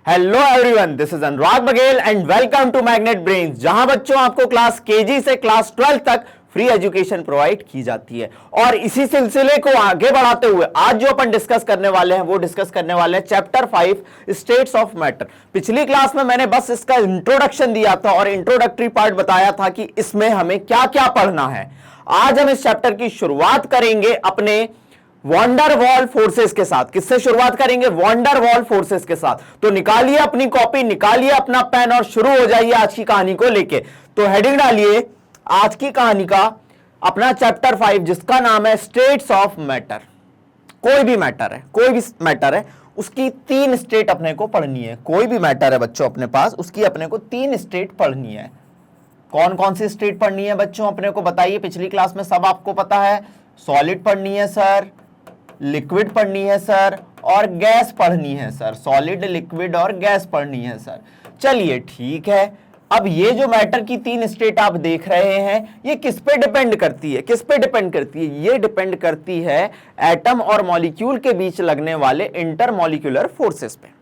Hello everyone, this is Anurag Baghel and welcome to Magnet Brains, जहां बच्चों आपको क्लास केजी से क्लास 12 तक फ्री एजुकेशन प्रोवाइड की जाती है। और इसी सिलसिले को आगे बढ़ाते हुए आज जो अपन डिस्कस करने वाले हैं वो डिस्कस करने वाले हैं चैप्टर 5 स्टेट्स ऑफ मैटर। पिछली क्लास में मैंने बस इसका इंट्रोडक्शन दिया था और इंट्रोडक्टरी पार्ट बताया था कि इसमें हमें क्या क्या पढ़ना है। आज हम इस चैप्टर की शुरुआत करेंगे अपने वॉन्डर वॉल फोर्सेस के साथ। किससे शुरुआत करेंगे? वॉन्डर वॉल फोर्सेस के साथ। तो निकालिए अपनी कॉपी, निकालिए अपना पेन और शुरू हो जाइए आज की कहानी को लेके। तो हेडिंग डालिए आज की कहानी का, अपना चैप्टर 5 जिसका नाम है स्टेट्स ऑफ मैटर। कोई भी मैटर है, कोई भी मैटर है, उसकी 3 स्टेट अपने को पढ़नी है। कोई भी मैटर है बच्चों अपने पास, उसकी अपने को 3 स्टेट पढ़नी है। कौन कौन सी स्टेट पढ़नी है बच्चों अपने को बताइए। पिछली क्लास में सब आपको पता है। सॉलिड पढ़नी है सर, लिक्विड पढ़नी है सर, और गैस पढ़नी है सर। सॉलिड, लिक्विड और गैस पढ़नी है सर। चलिए ठीक है। अब ये जो मैटर की 3 स्टेट आप देख रहे हैं, ये किस पे डिपेंड करती है? किस पे डिपेंड करती है? ये डिपेंड करती है एटम और मॉलिक्यूल के बीच लगने वाले इंटरमॉलिक्यूलर फोर्सेस पे।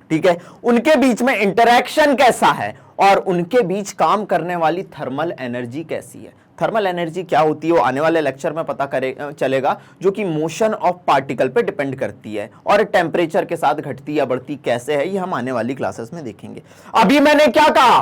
ठीक है, उनके बीच में इंटरैक्शन कैसा है और उनके बीच काम करने वाली थर्मल एनर्जी कैसी है। थर्मल एनर्जी क्या होती है वो आने वाले लेक्चर में पता चलेगा, जो कि मोशन ऑफ पार्टिकल पे डिपेंड करती है और टेम्परेचर के साथ घटती या बढ़ती कैसे है, ये हम आने वाली क्लासेस में देखेंगे। अभी मैंने क्या कहा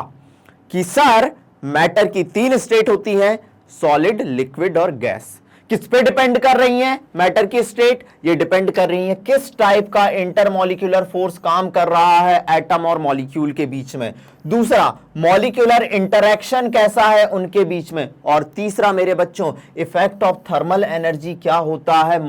कि सर मैटर की 3 स्टेट होती है, सॉलिड, लिक्विड और गैस। किस पे डिपेंड कर रही हैं मैटर की स्टेट? ये डिपेंड कर रही है किस टाइप का इंटरमॉलिक्यूलर फोर्स काम कर रहा है एटम और मॉलिक्यूल के बीच में। दूसरा, मॉलिक्यूलर इंटरैक्शन कैसा है उनके बीच में। और तीसरा मेरे बच्चों, इफेक्ट ऑफ थर्मल एनर्जी क्या होता है,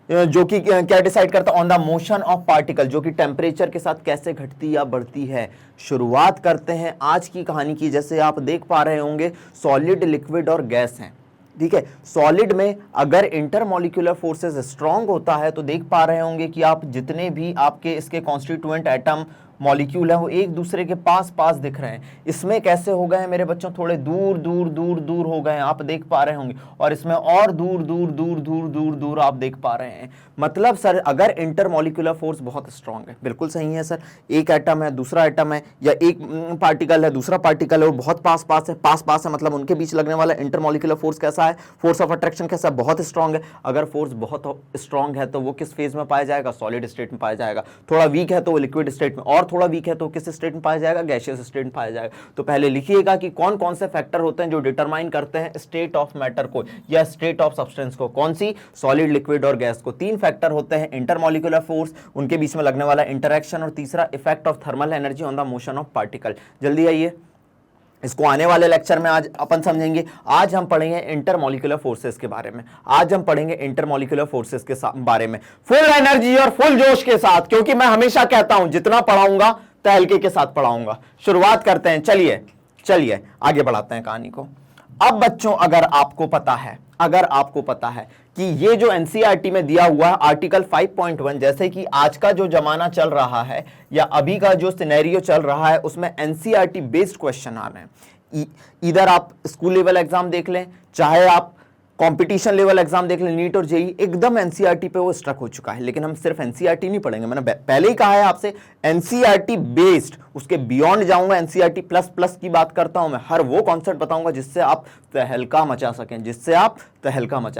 जो कि क्या डिसाइड करता है on the motion of particle, जो कि टेम्परेचर के साथ कैसे घटती या बढ़ती है। शुरुआत करते हैं आज की कहानी की। जैसे आप देख पा रहे होंगे, सॉलिड, लिक्विड और गैस हैं। ठीक है, सॉलिड में अगर इंटरमॉलिक्यूलर फोर्सेस स्ट्रांग होता है तो देख पा रहे होंगे कि आप जितने भी आपके इसके कॉन्स्टिट्यूएंट एटम मॉलिक्यूल है वो एक दूसरे के पास पास दिख रहे हैं। इसमें कैसे हो गए हैं मेरे बच्चों? थोड़े दूर दूर दूर दूर हो गए हैं, आप देख पा रहे होंगे। और इसमें और दूर दूर दूर दूर दूर दूर आप देख पा रहे हैं। मतलब सर अगर इंटरमॉलिक्यूलर फोर्स बहुत स्ट्रांग है, बिल्कुल सही है सर। एक एटम है, दूसरा एटम है, या एक पार्टिकल है, दूसरा पार्टिकल है, वो बहुत पास पास है, पास पास है, मतलब उनके बीच लगने वाला इंटरमॉलिक्यूलर फोर्स कैसा है? फोर्स ऑफ अट्रैक्शन कैसा है? बहुत स्ट्रांग है। अगर फोर्स बहुत स्ट्रांग है तो वो किस फेज में पाया जाएगा? सॉलिड स्टेट में पाया जाएगा। थोड़ा वीक है तो वो लिक्विड स्टेट में, और थोड़ा वीक है तो किस स्टेट में पाया जाएगा? गैसियस स्टेट में पाया जाएगा। तो पहले लिखिएगा कि कौन कौन से फैक्टर होते हैं जो डिटरमाइन करते हैं स्टेट ऑफ मैटर को या स्टेट ऑफ सब्सटेंस को। कौन सी? सॉलिड, लिक्विड और गैस को। 3 फैक्टर होते हैं, इंटरमॉलिक्यूलर फोर्स, उनके बीच में लगने वाला इंटरैक्शन, और तीसरा effect of thermal energy on the motion of particle. जल्दी आइए, इसको आने वाले लेक्चर में आज अपन समझेंगे। आज हम पढ़ेंगे इंटरमॉलिक्यूलर फोर्सेस के बारे में। आज हम पढ़ेंगे इंटरमॉलिक्यूलर फोर्सेस के बारे में फुल एनर्जी और फुल जोश के साथ, क्योंकि मैं हमेशा कहता हूं जितना पढ़ाऊंगा तहलके के साथ पढ़ाऊंगा। शुरुआत करते हैं, चलिए चलिए आगे बढ़ाते हैं कहानी को। अब बच्चों अगर आपको पता है कि ये जो एनसीईआरटी में दिया हुआ है आर्टिकल 5.1, जैसे कि आज का जो जमाना चल रहा है या अभी का जो सिनेरियो चल रहा है उसमें एनसीईआरटी बेस्ड क्वेश्चन आ रहे हैं। इधर आप स्कूल लेवल एग्जाम देख लें, चाहे आप कंपटीशन लेवल एग्जाम देख लें, नीट और जेई, एकदम एनसीईआरटी पे वो स्ट्रक हो चुका है। लेकिन हम सिर्फ एनसीईआरटी नहीं पढ़ेंगे, मैंने पहले ही कहा है आपसे, एनसीईआरटी बेस्ड, उसके बियॉन्ड जाऊंगा, एनसीईआरटी प्लस प्लस की बात करता हूं मैं। हर वो कॉन्सेप्ट बताऊंगा जिससे आप तहलका मचा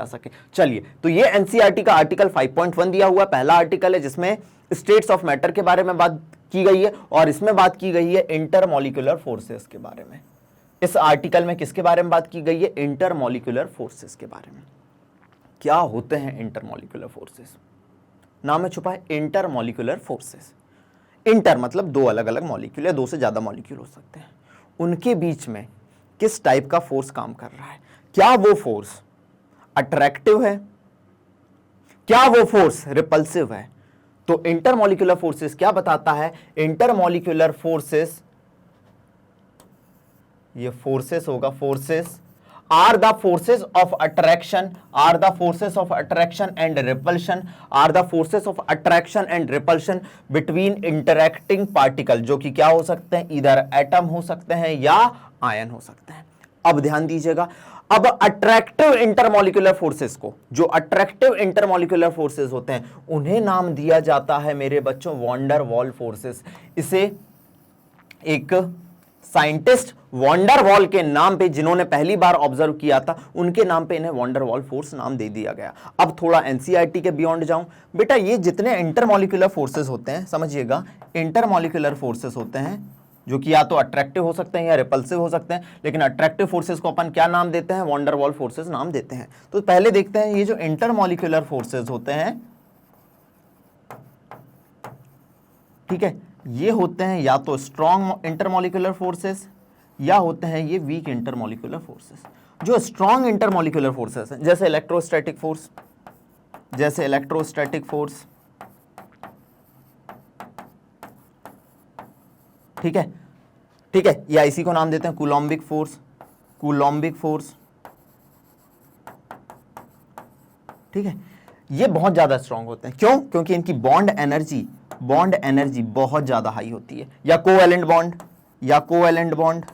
सकें, चलिए, तो ये एनसीईआरटी का आर्टिकल 5.1 दिया हुआ पहला आर्टिकल है, जिसमें स्टेट्स ऑफ मैटर के बारे में बात की गई है और इसमें बात की गई है इंटरमॉलिक्यूलर फोर्सेस के बारे में। इस आर्टिकल में किसके बारे में बात की गई है? इंटरमॉलिक्यूलर फोर्सेस के बारे में। क्या होते हैं इंटरमॉलिक्यूलर फोर्सेस? नाम में छुपा है इंटरमॉलिक्यूलर फोर्सेस। इंटर मतलब 2 अलग अलग मॉलिक्यूल या 2 से ज्यादा मॉलिक्यूल हो सकते हैं, उनके बीच में किस टाइप का फोर्स काम कर रहा है। क्या वो फोर्स अट्रैक्टिव है? क्या वो फोर्स रिपल्सिव है? तो इंटरमॉलिक्यूलर फोर्सेस क्या बताता है? इंटरमॉलिक्यूलर फोर्सेस, ये फोर्सेस होगा, forces are the forces of attraction, are the forces of attraction and repulsion, are the forces of attraction and repulsion between interacting particle, जो कि क्या हो सकते हैं? इधर एटम हो सकते हैं या आयन हो सकते हैं। अब ध्यान दीजिएगा, अब अट्रैक्टिव इंटरमॉलिक्यूलर फोर्सेस को, जो अट्रैक्टिव इंटरमॉलिक्यूलर फोर्सेस होते हैं, उन्हें नाम दिया जाता है मेरे बच्चों वॉन डर वॉल फोर्सेस। इसे एक साइंटिस्ट वॉन डर वॉल के नाम पे, जिन्होंने पहली बार ऑब्जर्व किया था, उनके नाम पे इन्हें वॉन डर वॉल फोर्स नाम दे दिया गया। अब थोड़ा एनसीईआरटी के बियॉन्ड जाऊं बेटा, ये जितने इंटरमॉलिक्यूलर फोर्सेस होते हैं, समझिएगा, इंटरमॉलिक्यूलर फोर्सेस होते हैं जो कि या तो अट्रैक्टिव हो सकते हैं या रिपल्सिव हो सकते हैं, लेकिन अट्रैक्टिव फोर्सेस को अपन क्या नाम देते हैं? वॉन डर वॉल फोर्सेस नाम देते हैं। तो पहले देखते हैं ये जो इंटरमॉलिक्यूलर फोर्सेस होते हैं, ठीक है, ये होते हैं या तो स्ट्रॉन्ग इंटरमॉलिक्यूलर फोर्सेस या होते हैं ये वीक इंटरमॉलिक्यूलर फोर्सेस। जो स्ट्रॉन्ग इंटरमॉलिक्यूलर फोर्सेस हैं, जैसे इलेक्ट्रोस्टैटिक फोर्स, जैसे इलेक्ट्रोस्टैटिक फोर्स, ठीक है, ठीक है, या इसी को नाम देते हैं कूलॉम्बिक फोर्स, कूलॉम्बिक फोर्स, ठीक है। ये बहुत ज्यादा स्ट्रांग होते हैं। क्यों? क्योंकि इनकी बॉन्ड एनर्जी बहुत ज्यादा हाई होती है। या कोवैलेंट बॉन्ड, या कोवैलेंट बॉन्ड,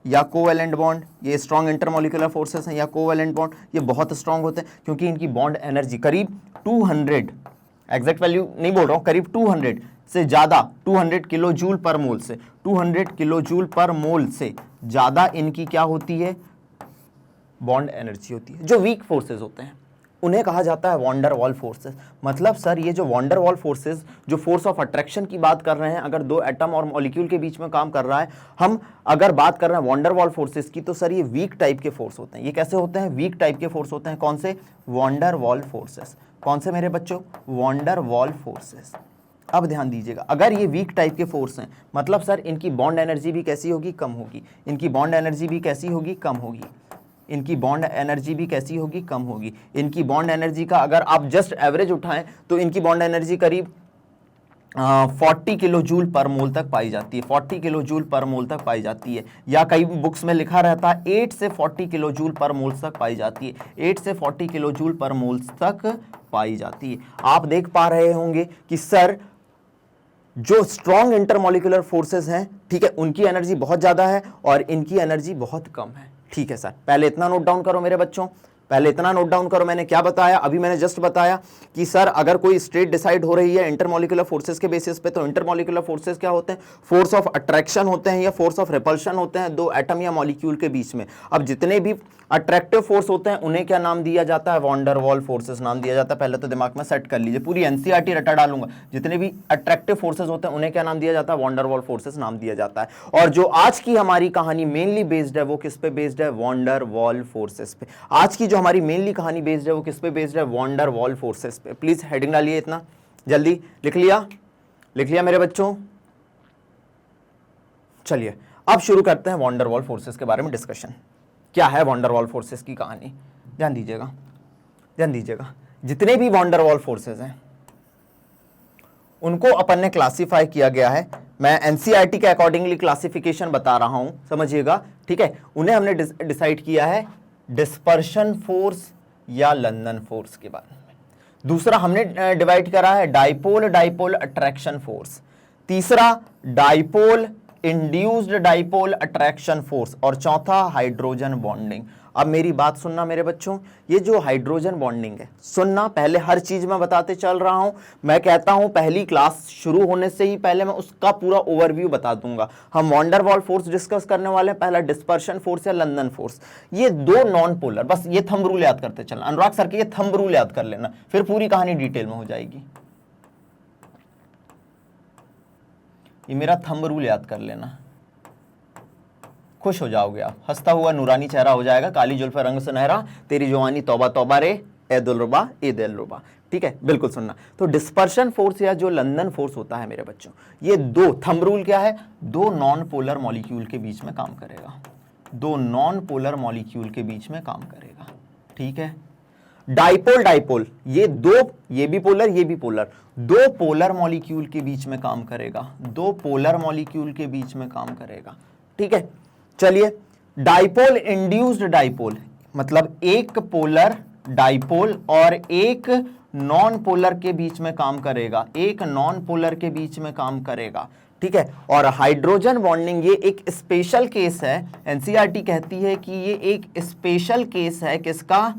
या कोवैलेंट बॉन्ड, ये स्ट्रॉन्ग इंटरमॉलिक्यूलर फोर्सेस हैं। या कोवैलेंट बॉन्ड, ये बहुत स्ट्रांग होते हैं क्योंकि इनकी बॉन्ड एनर्जी करीब 200, एग्जैक्ट वैल्यू नहीं बोल रहा हूं, करीब 200 से ज्यादा, 200 किलो जूल पर मोल से, 200 किलो जूल पर मोल से ज्यादा इनकी क्या होती है? बॉन्ड एनर्जी होती है। जो वीक फोर्सेस होते हैं उन्हें कहा जाता है वॉन डर वॉल फोर्सेस। मतलब सर ये जो वॉन डर वॉल फोर्सेस, जो फोर्स ऑफ अट्रैक्शन की बात कर रहे हैं, अगर दो एटम और मॉलिक्यूल के बीच में काम कर रहा है, हम अगर बात कर रहे हैं वॉन डर वॉल फोर्सेस की, तो सर ये वीक टाइप के फोर्स होते हैं। ये कैसे होते हैं? वीक टाइप के फोर्स होते हैं। कौन से? वॉन डर वॉल फोर्सेस। कौन से मेरे बच्चों? वॉन डर वॉल फोर्सेस। अब ध्यान दीजिएगा, अगर ये वीक टाइप के फोर्स हैं, मतलब सर इनकी बॉन्ड एनर्जी भी कैसी होगी? कम होगी। इनकी बॉन्ड एनर्जी भी कैसी होगी? कम होगी। इनकी बॉन्ड एनर्जी भी कैसी होगी? कम होगी। इनकी बॉन्ड एनर्जी का अगर आप जस्ट एवरेज उठाएं तो इनकी बॉन्ड एनर्जी करीब 40 किलो जूल पर मोल तक पाई जाती है। 40 किलो जूल पर मोल तक पाई जाती है, या कई बुक्स में लिखा रहता है 8 से 40 किलो जूल पर मोल तक पाई जाती है। 8 से 40 किलो जूल पर मोल तक पाई जाती है। आप देख पा रहे होंगे कि सर जो स्ट्रॉन्ग इंटरमॉलिक्यूलर फोर्सेस हैं, ठीक है, उनकी एनर्जी बहुत ज्यादा है और इनकी एनर्जी बहुत कम है। ठीक है सर, पहले इतना नोट डाउन करो मेरे बच्चों, पहले इतना नोट डाउन करो। मैंने क्या बताया? अभी मैंने जस्ट बताया कि सर अगर कोई स्टेट डिसाइड हो रही है इंटरमॉलिक्यूलर फोर्सेस के बेसिस पे, तो इंटरमॉलिक्यूलर फोर्सेस क्या होते हैं? फोर्स ऑफ अट्रैक्शन होते हैं या फोर्स ऑफ रिपल्शन होते हैं दो एटम या मॉलिक्यूल के बीच में। अब जितने भी अट्रैक्टिव फोर्स होते हैं उन्हें क्या नाम दिया जाता है? वॉन डर वॉल फोर्सेस नाम दिया जाता है। पहले तो दिमाग में सेट कर लीजिए, पूरी एनसीईआरटी रटा डालूंगा। जितने भी अट्रैक्टिव फोर्सेस होते हैं उन्हें क्या नाम दिया जाता है? वॉन डर वॉल फोर्सेस नाम दिया जाता है। और जो आज की हमारी कहानी मेनली बेस्ड है वो किस पे बेस्ड है? वॉन डर वॉल फोर्सेस पे। आज की जो हमारी मेनली कहानी बेस्ड है वो किस पे बेस्ड है? वॉन डर वॉल फोर्सेस पे। प्लीज हेडिंग डालिए, इतना जल्दी लिख लिया? लिख लिया मेरे बच्चों? चलिए अब शुरू करते हैं वॉन डर वॉल फोर्सेस के बारे में डिस्कशन। क्या है वॉन डर वॉल फोर्सेस की कहानी? ध्यान दीजिएगा, ध्यान दीजिएगा। जितने भी वॉन डर वॉल फोर्सेस हैं उनको अपन ने क्लासिफाई किया गया है। मैं एनसीईआरटी के अकॉर्डिंगली क्लासिफिकेशन बता रहा हूं, समझिएगा, ठीक है। उन्हें हमने डिसाइड किया है डिस्पर्शन फोर्स या लंदन फोर्स के बारे में। दूसरा हमने डिवाइड करा है डाइपोल डाइपोल अट्रैक्शन फोर्स। तीसरा dipole induced dipole attraction force. और चौथा हाइड्रोजन बॉन्डिंग। अब मेरी बात सुनना मेरे बच्चों, ये जो हाइड्रोजन बॉन्डिंग है, सुनना, पहले हर चीज मैं बताते चल रहा हूं। मैं कहता हूं पहली क्लास शुरू होने से ही पहले मैं उसका पूरा ओवरव्यू बता दूंगा। हम वॉन डर वॉल फोर्स डिस्कस करने वाले हैं। पहला डिस्पर्शन फोर्स या लंदन फोर्स। ये दो नॉन पोलर, बस ये थंब रूल याद करते चलना। अनुराग सर के ये थंब रूल याद कर लेना, फिर पूरी कहानी डिटेल में हो जाएगी। ये मेरा थंब रूल याद कर लेना, खुश हो जाओगे आप। हंसता हुआ नूरानी चेहरा हो जाएगा, काली जुल्फे रंग सुनहरा, तेरी जवानी तौबा तौबा रे, ए दिलरुबा ए दिलरुबा। ठीक है, बिल्कुल सुनना। तो डिस्पर्शन फोर्स या जो लंदन फोर्स होता है मेरे बच्चों, ये दो, थंब रूल क्या है? दो नॉन पोलर मॉलिक्यूल के बीच में काम करेगा। दो नॉन पोलर मॉलिक्यूल के बीच में काम करेगा, ठीक है। डाइपोल डाइपोल, ये दो, ये भी पोलर ये भी पोलर, दो पोलर मॉलिक्यूल के बीच में काम करेगा। दो पोलर मॉलिक्यूल के बीच में काम करेगा, ठीक है। चलिए, डाइपोल इंड्यूस्ड डाइपोल, मतलब एक पोलर डाइपोल और एक नॉन पोलर के बीच में काम करेगा। एक नॉन पोलर के बीच में काम करेगा, ठीक है। और हाइड्रोजन बॉन्डिंग ये एक स्पेशल केस है, एनसीईआरटी कहती है कि ये एक स्पेशल केस है किसका,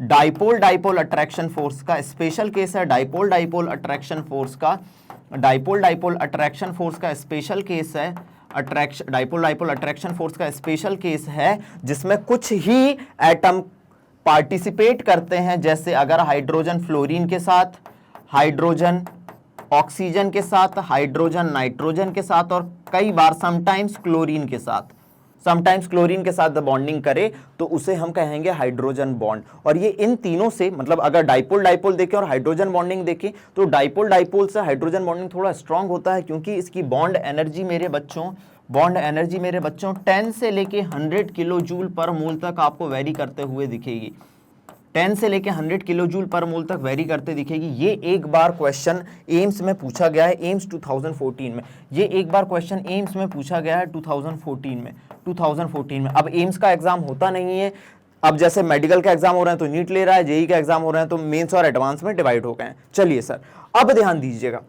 डाइपोल डाइपोल अट्रैक्शन फोर्स का स्पेशल केस है, डाइपोल डाइपोल अट्रैक्शन फोर्स का, डाइपोल डाइपोल अट्रैक्शन फोर्स का स्पेशल केस है, attraction dipole dipole attraction force का स्पेशल केस है जिसमें कुछ ही एटम पार्टिसिपेट करते हैं, जैसे अगर हाइड्रोजन फ्लोरीन के साथ, हाइड्रोजन ऑक्सीजन के साथ, हाइड्रोजन नाइट्रोजन के साथ और कई बार समटाइम्स क्लोरीन के साथ, समटाइम्स क्लोरीन के साथ बॉन्डिंग करे तो उसे हम कहेंगे हाइड्रोजन बॉन्ड। और ये इन तीनों से, मतलब अगर डाइपोल डाइपोल देखें और हाइड्रोजन बॉन्डिंग देखें तो डाइपोल डाइपोल से हाइड्रोजन बॉन्डिंग थोड़ा स्ट्रांग होता है, क्योंकि इसकी बॉन्ड एनर्जी मेरे बच्चों, बॉन्ड एनर्जी मेरे बच्चों 10 से लेके 100 किलो जूल पर मोल तक आपको वेरी करते हुए दिखेगी, 10 से लेके 100 किलो जूल पर मोल तक वेरी करते दिखेगी। ये एक बार क्वेश्चन एम्स में पूछा गया है, एम्स 2014 में, ये एक बार क्वेश्चन एम्स में पूछा गया है 2014 में। अब एम्स का एग्जाम होता नहीं है, अब जैसे मेडिकल का एग्जाम हो रहा है तो नीट ले रहा है, जेई का एग्जाम हो रहा है तो मेंस और एडवांस में डिवाइड हो गए हैं। चलिए सर, अब ध्यान दीजिएगा,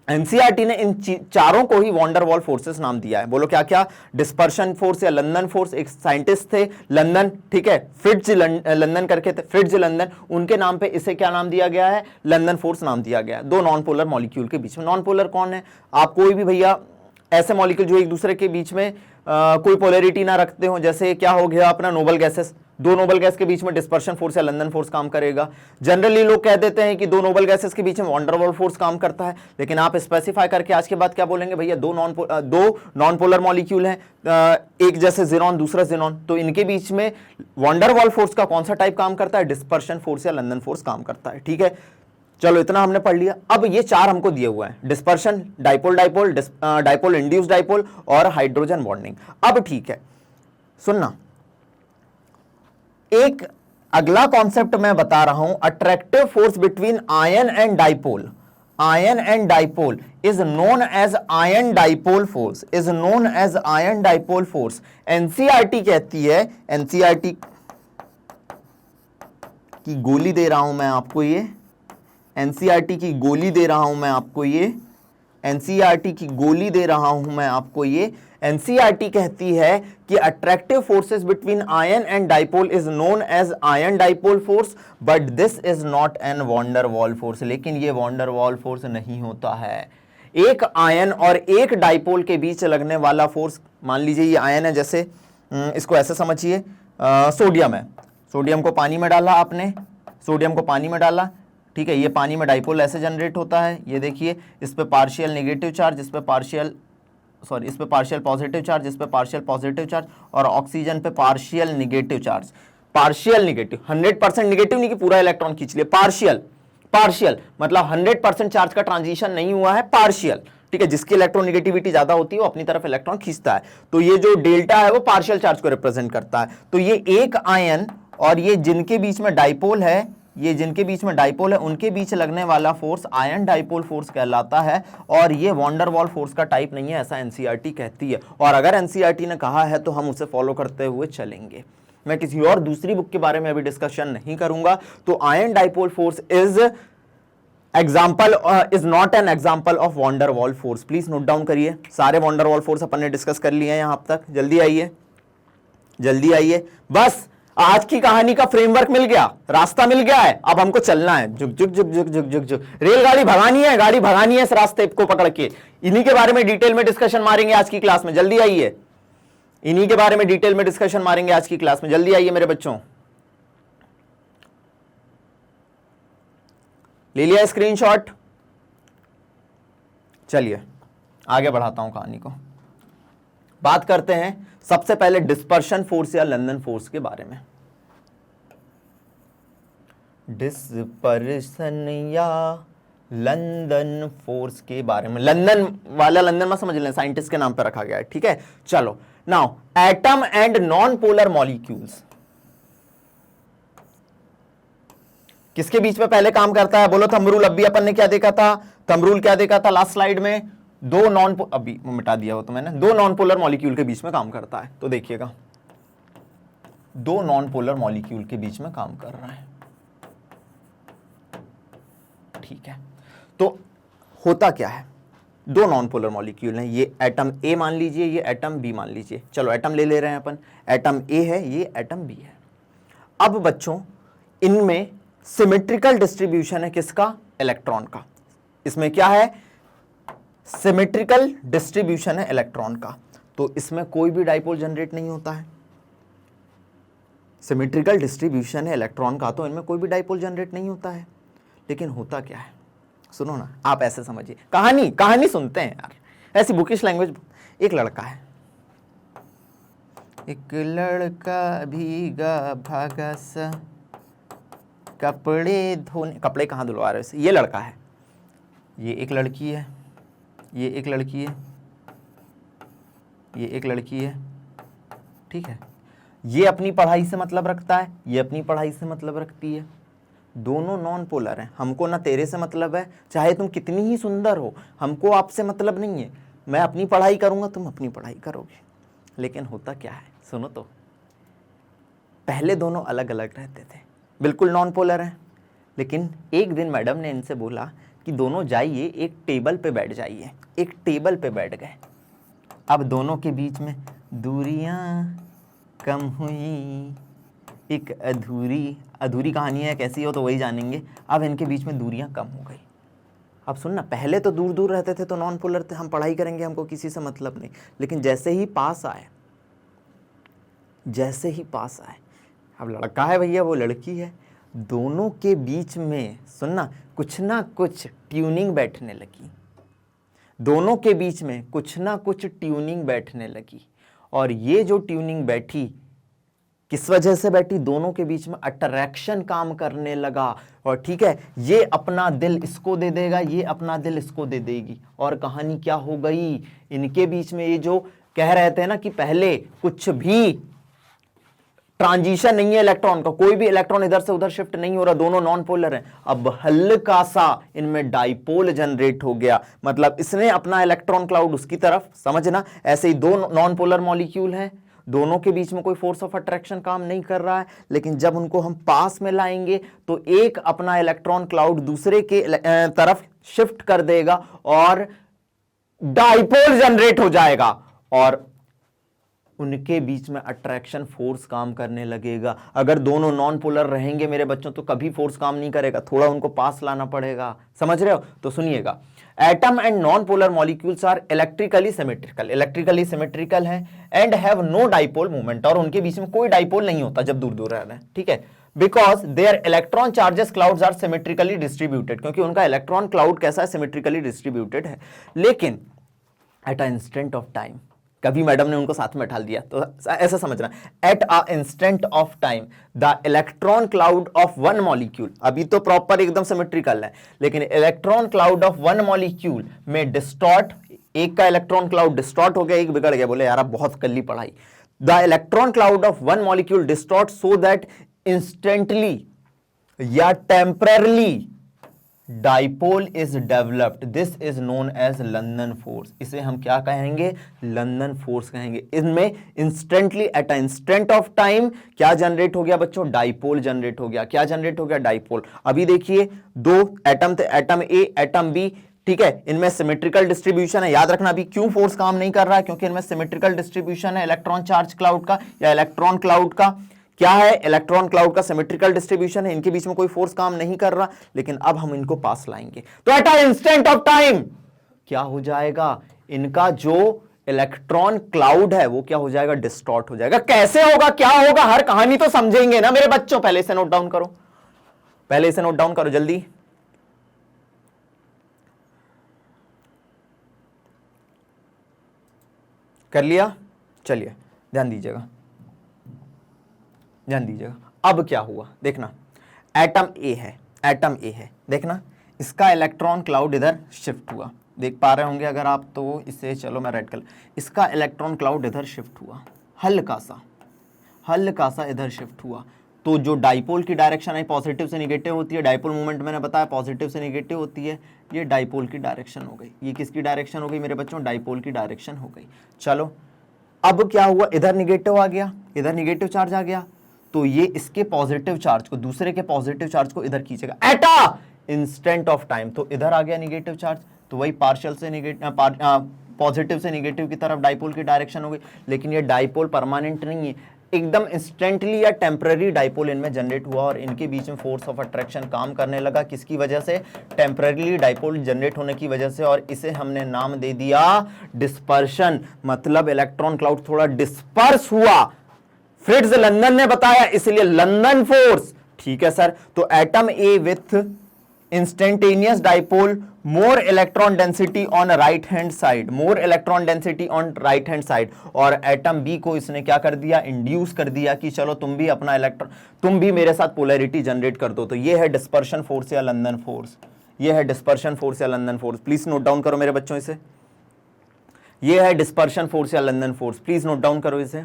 एनसीईआरटी ने इन चारों को ही वॉन्डर वॉल फोर्सेस नाम दिया है। बोलो क्या क्या, डिस्पर्शन फोर्स या लंदन फोर्स, एक साइंटिस्ट थे लंदन, ठीक है, फ्रिट्ज लंदन करके थे, फ्रिट्ज लंदन, उनके नाम पे इसे क्या नाम दिया गया है, लंदन फोर्स नाम दिया गया है। दो नॉन पोलर मॉलिक्यूल के बीच में, नॉन पोलर कौन है, आप कोई भी भैया ऐसे मॉलिक्यूल जो एक दूसरे के बीच में कोई पोलैरिटी ना रखते हो, जैसे क्या हो गया अपना नोबल गैसेस, दो नोबल गैस के बीच में डिस्पर्शन फोर्स या लंदन फोर्स काम करेगा। जनरली लोग कह देते हैं कि दो नोबल गैसेस के बीच में वॉन डेर वाल फोर्स काम करता है, लेकिन आप स्पेसिफाई करके आज के बाद क्या बोलेंगे, भैया दो नॉन पोलर मॉलिक्यूल हैं, एक जैसे ज़ीनॉन दूसरा ज़ीनॉन, तो इनके बीच में वॉन डेर वाल फोर्स का कौन सा टाइप काम करता है, डिस्पर्शन फोर्स या लंदन फोर्स काम करता है। ठीक है, चलो इतना हमने पढ़ लिया। अब ये चार हमको दिए हुए हैं, dispersion, dipole dipole, dipole induced dipole और हाइड्रोजन बॉन्डिंग। अब ठीक है, सुनना, एक अगला कॉन्सेप्ट मैं बता रहा हूं, attractive force between ion and dipole, ion and dipole is known as ion dipole force, is known as ion dipole force. NCERT कहती है, एनसीईआरटी की गोली दे रहा हूं मैं आपको, ये एनसीईआरटी की गोली दे रहा हूं मैं आपको, ये एनसीईआरटी की गोली दे रहा हूं मैं आपको, ये एनसीईआरटी कहती है कि attractive forces between ion and dipole is known as ion dipole force, but this is not an van der Waal force, लेकिन ये वॉन डेर वाल फोर्स नहीं होता है। एक आयन और एक डाइपोल के बीच लगने वाला फोर्स, मान लीजिए ये आयन है, जैसे इसको ऐसे समझिए, सोडियम है, सोडियम को पानी में डाला आपने, सोडियम को पानी में डाला, ठीक है, ये पानी में डाइपोल ऐसे जनरेट होता है, ये देखिए, इस पे पार्शियल नेगेटिव चार्ज, इस पे पार्शियल पॉजिटिव चार्ज, इस पे पार्शियल पॉजिटिव चार्ज, और ऑक्सीजन पे partial negative charge, partial negative, 100% negative नहीं कि पूरा इलेक्ट्रॉन खींच लिया, पार्शियल मतलब 100% चार्ज का ट्रांजिशन नहीं हुआ है, पार्शियल, ठीक है, जिसकी इलेक्ट्रोनेगेटिविटी ज्यादा होती है वो अपनी तरफ इलेक्ट्रॉन खींचता है, तो ये जो डेल्टा है वो पार्शियल चार्ज को रिप्रेजेंट करता है। तो ये एक आयन और ये जिनके बीच में डाइपोल है, ये जिनके बीच में डाइपोल है उनके बीच लगने वाला फोर्स आयन डाइपोल फोर्स कहलाता है, और ये वॉन डेर वाल फोर्स का टाइप नहीं है, ऐसा एनसीईआरटी कहती है। और अगर एनसीईआरटी ने कहा है तो हम उसे फॉलो करते हुए चलेंगे। मैं किसी और दूसरी बुक के बारे में अभी डिस्कशन नहीं करूंगा। तो ion dipole force is not an example of van der Waal force. Please note down करिए, सारे वॉन डेर वाल फोर्स अपन ने डिस्कस कर लिए हैं यहां तक। जल्दी आइए, जल्दी आइए, बस आज की कहानी का फ्रेमवर्क मिल गया, रास्ता मिल गया है, अब हमको चलना है, जुग जुग जुग जुग जुग जुग जुग, रेलगाड़ी भगानी है, गाड़ी भगानी है इस रास्ते को पकड़ के। इन्हीं के बारे में डिटेल में डिस्कशन मारेंगे आज की क्लास में, जल्दी आइए, इन्हीं के बारे में डिटेल में डिस्कशन मारेंगे आज की क्लास में, जल्दी आइए मेरे बच्चों। ले लिया स्क्रीनशॉट? चलिए आगे बढ़ाता हूं कहानी को, बात करते हैं सबसे पहले डिस्पर्शन फोर्स या लंदन फोर्स के बारे में। डिस्पर्शन या लंदन फोर्स के बारे में, लंदन वाला लंदन में समझ लें, साइंटिस्ट के नाम पर रखा गया है, ठीक है। चलो now, atom and non polar molecules किसके बीच में पहले काम करता है, बोलो थंब रूल। अभी अपन ने क्या देखा था, थंब रूल क्या देखा था लास्ट स्लाइड में, दो नॉन, अभी मिटा दिया हो तो मैंने, दो नॉन पोलर मॉलिक्यूल के बीच में काम करता है। तो देखिएगा, दो नॉन पोलर मॉलिक्यूल के बीच में काम कर रहा है, ठीक है। तो होता क्या है, दो नॉन पोलर मॉलिक्यूल हैं, ये एटम ए मान लीजिए, ये एटम बी मान लीजिए। चलो एटम ले रहे हैं अपन, एटम ए है, ये एटम बी है। अब बच्चों इनमें सिमेट्रिकल डिस्ट्रीब्यूशन है किसका? इलेक्ट्रॉन का। इसमें क्या है? सिमेट्रिकल डिस्ट्रीब्यूशन है इलेक्ट्रॉन का, तो इसमें कोई भी डाइपोल जनरेट नहीं होता है। सिमेट्रिकल डिस्ट्रीब्यूशन है इलेक्ट्रॉन का, तो इनमें कोई भी डाइपोल जनरेट नहीं होता है। लेकिन होता क्या है, सुनो ना, आप ऐसे समझिए, कहानी सुनते हैं यार, ऐसी बुकिश लैंग्वेज। एक लड़का है, एक लड़का भीगा भागा सा कपड़े धोने, कपड़े कहाँ धुलवा रहे हो? ये लड़का है, ये एक लड़की है, ये एक लड़की है, ये एक लड़की है, ठीक है। ये अपनी पढ़ाई से मतलब रखता है, ये अपनी पढ़ाई से मतलब रखती है। दोनों नॉन पोलर हैं। हमको ना तेरे से मतलब है, चाहे तुम कितनी ही सुंदर हो, हमको आपसे मतलब नहीं है। मैं अपनी पढ़ाई करूंगा, तुम अपनी पढ़ाई करोगे। लेकिन होता क्या है, सुनो तो, पहले दोनों अलग अलग रहते थे, बिल्कुल नॉन पोलर हैं। लेकिन एक दिन मैडम ने इनसे बोला कि दोनों जाइए एक टेबल पे बैठ जाइए। एक टेबल पे बैठ गए। अब दोनों के बीच में दूरियां कम हुई, एक अधूरी कहानी है, कैसी हो तो वही जानेंगे। अब इनके बीच में दूरियां कम हो गई। अब सुनना, पहले तो दूर दूर रहते थे तो नॉन पोलर थे, हम पढ़ाई करेंगे, हमको किसी से मतलब नहीं। लेकिन जैसे ही पास आए, अब लड़का है भैया, वो लड़की है, दोनों के बीच में सुनना कुछ ना कुछ ट्यूनिंग बैठने लगी। दोनों के बीच में कुछ ना कुछ ट्यूनिंग बैठने लगी। और ये जो ट्यूनिंग बैठी, किस वजह से बैठी? दोनों के बीच में अट्रैक्शन काम करने लगा। और ठीक है, ये अपना दिल इसको दे देगा, ये अपना दिल इसको दे देगी। और कहानी क्या हो गई, इनके बीच में ये जो कह रहे थे ना कि पहले कुछ भी ट्रांजिशन नहीं है इलेक्ट्रॉन का, कोई भी इलेक्ट्रॉन इधर से उधर शिफ्ट नहीं हो रहा, दोनों नॉन पोलर हैं। अब हल्का सा इनमें डाइपोल जनरेट हो गया, मतलब इसने अपना इलेक्ट्रॉन क्लाउड उसकी तरफ, समझना। ऐसे ही दो नॉन पोलर मॉलिक्यूल हैं, दोनों के बीच में कोई फोर्स ऑफ अट्रैक्शन काम नहीं कर रहा है। लेकिन जब उनको हम पास में लाएंगे तो एक अपना इलेक्ट्रॉन क्लाउड दूसरे के तरफ शिफ्ट कर देगा और डाइपोल जनरेट हो जाएगा। और उनके बीच में अट्रैक्शन फोर्स काम करने लगेगा। अगर दोनों नॉन पोलर रहेंगे मेरे बच्चों तो कभी फोर्स काम नहीं करेगा, थोड़ा उनको पास लाना पड़ेगा, समझ रहे हो? तो सुनिएगा, atom and non polar molecules are electrically symmetrical है and have no dipole movement, और उनके बीच में कोई डाइपोल नहीं होता जब दूर दूर रह रहे हैं, ठीक है। Because their electron charges clouds are symmetrically distributed, क्योंकि उनका इलेक्ट्रॉन क्लाउड कैसा है? सिमेट्रिकली डिस्ट्रीब्यूटेड है। लेकिन eight a instant of time, कभी मैडम ने उनको साथ में ढाल दिया, तो ऐसा समझना, eight a instant of time the electron cloud of one molecule, अभी तो प्रॉपर एकदम सिमेट्रिकल है, लेकिन electron cloud of one molecule में डिस्टॉर्ट, एक का इलेक्ट्रॉन क्लाउड डिस्टॉर्ट हो गया, एक बिगड़ गया। बोले यार आप बहुत कल्ली पढ़ाई। The electron cloud of one molecule distort so that instantly या temporarily dipole is developed, this is known as London force. इसे हम क्या कहेंगे? लंदन फोर्स कहेंगे। इनमें instantly at a instant of time क्या जनरेट हो गया बच्चों? डाइपोल जनरेट हो गया। क्या जनरेट हो गया? डाइपोल। अभी देखिए दो एटम थे, एटम ए एटम बी, ठीक है, इनमें सिमेट्रिकल डिस्ट्रीब्यूशन है। याद रखना अभी क्यों फोर्स काम नहीं कर रहा है, क्योंकि इनमें सिमेट्रिकल डिस्ट्रीब्यूशन है इलेक्ट्रॉन चार्ज क्लाउड का या इलेक्ट्रॉन क्लाउड का। क्या है? इलेक्ट्रॉन क्लाउड का सिमेट्रिकल डिस्ट्रीब्यूशन है, इनके बीच में कोई फोर्स काम नहीं कर रहा। लेकिन अब हम इनको पास लाएंगे तो eight a instant of time क्या हो जाएगा? इनका जो इलेक्ट्रॉन क्लाउड है वो क्या हो जाएगा? डिस्टॉर्ट हो जाएगा। कैसे होगा, क्या होगा, हर कहानी तो समझेंगे ना मेरे बच्चों। पहले इसे नोट डाउन करो, पहले इसे नोट डाउन करो जल्दी। कर लिया? चलिए ध्यान दीजिएगा, ध्यान दीजिएगा। अब क्या हुआ देखना, एटम ए है, देखना इसका इलेक्ट्रॉन क्लाउड इधर शिफ्ट हुआ, देख पा रहे होंगे अगर आप तो इसे, चलो मैं रेड कलर, इसका इलेक्ट्रॉन क्लाउड इधर शिफ्ट हुआ, हल्का सा इधर शिफ्ट हुआ। तो जो डाइपोल की डायरेक्शन है पॉजिटिव से निगेटिव होती है, डाइपोल मूवमेंट मैंने बताया पॉजिटिव से निगेटिव होती है, ये डाइपोल की डायरेक्शन हो गई। ये किसकी डायरेक्शन हो गई मेरे बच्चों? डाइपोल की डायरेक्शन हो गई। चलो अब क्या हुआ, इधर निगेटिव आ गया, इधर निगेटिव चार्ज आ गया, तो ये इसके पॉजिटिव चार्ज को, दूसरे के पॉजिटिव चार्ज को इधर खींचेगा eight a instant of time. तो इधर आ गया निगेटिव चार्ज, तो वही पार्शियल से नेगेटिव, पॉजिटिव से नेगेटिव की तरफ डाइपोल की डायरेक्शन हो गई। लेकिन ये डाइपोल परमानेंट नहीं है, एकदम इंस्टेंटली या टेम्पररी डाइपोल इनमें जनरेट हुआ और इनके बीच में फोर्स ऑफ अट्रैक्शन काम करने लगा। किसकी वजह से? टेम्पररी डाइपोल जनरेट होने की वजह से। और इसे हमने नाम दे दिया डिस्पर्शन, मतलब इलेक्ट्रॉन क्लाउड थोड़ा डिस्पर्स हुआ। फ्रिट्ज लंदन ने बताया, इसलिए लंदन फोर्स। ठीक है सर, तो atom A with instantaneous dipole, more electron density on right hand side, more electron density on right hand side. और एटम बी को इसने क्या कर दिया? इंड्यूस कर दिया कि चलो तुम भी अपना इलेक्ट्रॉन, तुम भी मेरे साथ पोलैरिटी जनरेट कर दो। तो ये है डिस्पर्शन फोर्स या लंदन फोर्स, ये है डिस्पर्शन फोर्स या London force. Please note down करो मेरे बच्चों इसे, ये है डिस्पर्शन फोर्स या London force. Please note down करो इसे।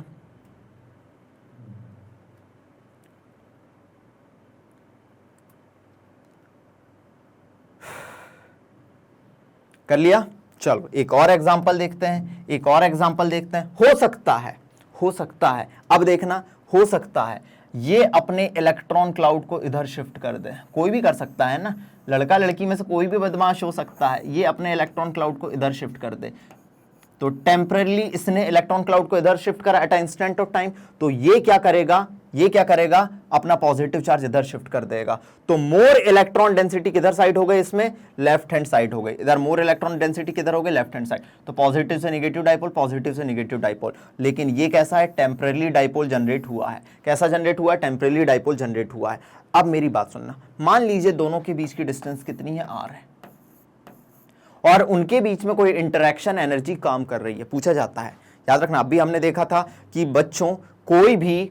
कर लिया? चलो एक और एग्जांपल देखते हैं, एक और एग्जांपल देखते हैं। हो सकता है, अब देखना, हो सकता है ये अपने इलेक्ट्रॉन क्लाउड को इधर शिफ्ट कर दे। कोई भी कर सकता है ना, लड़का लड़की में से कोई भी बदमाश हो सकता है, ये अपने इलेक्ट्रॉन क्लाउड को इधर शिफ्ट कर दे। तो टेम्परली इसने इलेक्ट्रॉन क्लाउड को इधर शिफ्ट करा एट इंस्टेंट ऑफ टाइम। तो ये क्या करेगा? ये क्या करेगा? अपना पॉजिटिव चार्ज इधर शिफ्ट कर देगा। तो मोर इलेक्ट्रॉन डेंसिटी किधर साइड हो गई? इसमें लेफ्ट हैंड साइड हो गई। इधर मोर इलेक्ट्रॉन डेंसिटी किधर हो गई? Left hand side. तो पॉजिटिव से नेगेटिव डाइपोल, पॉजिटिव से नेगेटिव डाइपोल। लेकिन ये कैसा है? टेम्पररी डाइपोल जनरेट हुआ है। कैसा जनरेट हुआ है? टेम्पररी डाइपोल जनरेट हुआ है। अब मेरी बात सुनना, मान लीजिए दोनों के बीच की डिस्टेंस कितनी है? r है, और उनके बीच में कोई इंटरेक्शन एनर्जी काम कर रही है, पूछा जाता है। याद रखना, अभी हमने देखा था कि बच्चों कोई भी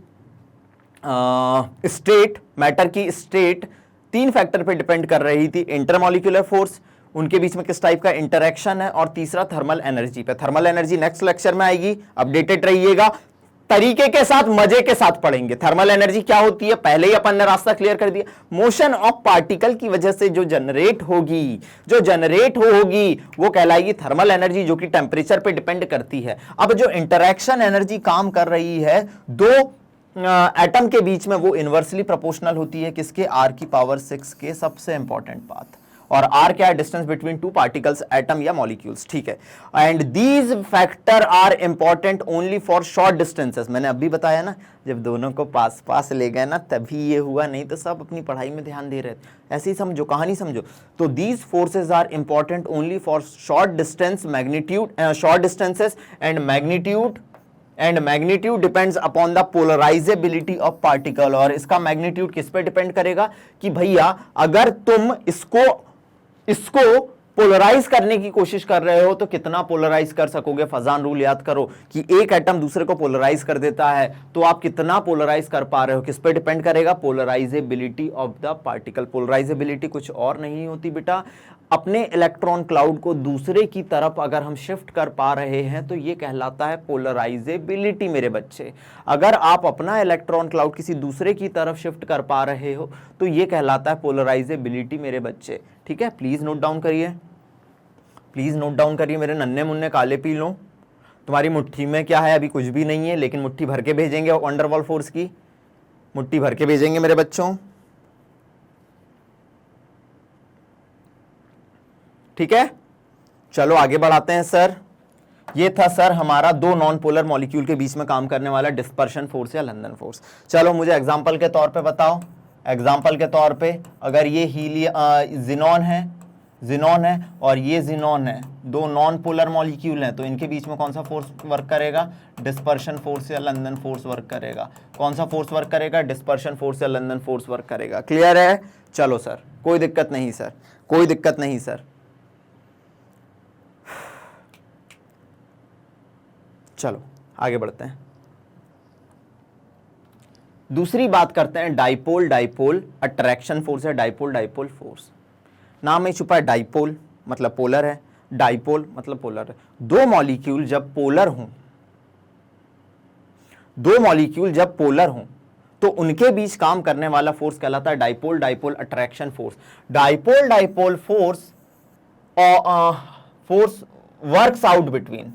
स्टेट, मैटर की स्टेट 3 फैक्टर पे डिपेंड कर रही थी। इंटरमॉलिक्यूलर फोर्स, उनके बीच में किस टाइप का इंटरेक्शन है, और तीसरा थर्मल एनर्जी पे। थर्मल एनर्जी नेक्स्ट लेक्चर में आएगी, अपडेटेड रहिएगा। तरीके के साथ, मजे के साथ पढ़ेंगे। थर्मल एनर्जी क्या होती है पहले ही अपन ने रास्ता क्लियर कर दिया। मोशन ऑफ पार्टिकल की वजह से जो जनरेट होगी, वो कहलाएगी थर्मल एनर्जी, जो कि टेम्परेचर पे डिपेंड करती है। अब जो इंटरेक्शन एनर्जी काम कर रही है दो एटम के बीच में, वो इनवर्सली प्रोपोर्शनल होती है किसके? r की पावर 6 के। सबसे इंपॉर्टेंट बात, और r क्या है? डिस्टेंस बिटवीन 2 पार्टिकल्स, एटम या मॉलिक्यूल्स। ठीक है, and these factor are important only for short distances. मैंने अभी बताया ना, जब दोनों को पास पास ले गए ना तभी ये हुआ, नहीं तो सब अपनी पढ़ाई में ध्यान दे रहे थे। ऐसे ही समझो, कहानी समझो। तो these forces are important only for short distance magnitude, short distances and magnitude depends upon the polarizability of particle. और इसका मैग्नीट्यूड किस पे डिपेंड करेगा? कि भैया अगर तुम इसको पोलराइज करने की कोशिश कर रहे हो तो कितना पोलराइज कर सकोगे। फजान रूल याद करो कि एक एटम दूसरे को पोलराइज कर देता है, तो आप कितना पोलराइज कर पा रहे हो, किस पे डिपेंड करेगा? Polarisability of the particle. Polarisability कुछ और नहीं होती बेटा, अपने इलेक्ट्रॉन क्लाउड को दूसरे की तरफ अगर हम शिफ्ट कर पा रहे हैं तो ये कहलाता है पोलराइजेबिलिटी मेरे बच्चे। अगर आप अपना इलेक्ट्रॉन क्लाउड किसी दूसरे की तरफ शिफ्ट कर पा रहे हो तो ये कहलाता है पोलराइजेबिलिटी मेरे बच्चे। ठीक है, प्लीज नोट डाउन करिए, प्लीज नोट डाउन करिए मेरे नन्हे मुन्ने काले पीलों। तुम्हारी मुट्ठी में क्या है? अभी कुछ भी नहीं है, लेकिन मुट्ठी भर के भेजेंगे वंडरवॉल फोर्स की, मुट्ठी भर के भेजेंगे मेरे बच्चों। ठीक है, चलो आगे बढ़ाते हैं सर। ये था सर हमारा दो नॉन पोलर मॉलिक्यूल के बीच में काम करने वाला डिस्पर्शन फोर्स या लंदन फोर्स। चलो मुझे एग्जांपल के तौर पे बताओ। एग्जांपल के तौर पे अगर ये जिनॉन है और ये जिनॉन है, दो नॉन पोलर मॉलिक्यूल हैं, तो इनके बीच में कौन सा फोर्स वर्क करेगा? डिस्पर्शन फोर्स या लंदन फोर्स वर्क करेगा। कौन सा फोर्स वर्क करेगा? डिस्पर्शन फोर्स या लंदन फोर्स वर्क करेगा। क्लियर है? चलो सर, कोई दिक्कत नहीं सर, कोई दिक्कत नहीं सर। चलो आगे बढ़ते हैं, दूसरी बात करते हैं डाइपोल डाइपोल अट्रैक्शन फोर्स है। डाइपोल डाइपोल फोर्स, नाम में छुपा है डाइपोल मतलब पोलर है, डाइपोल मतलब पोलर है। दो मॉलिक्यूल जब पोलर हों तो उनके बीच काम करने वाला फोर्स कहलाता है dipole dipole attraction force. Dipole dipole force works out between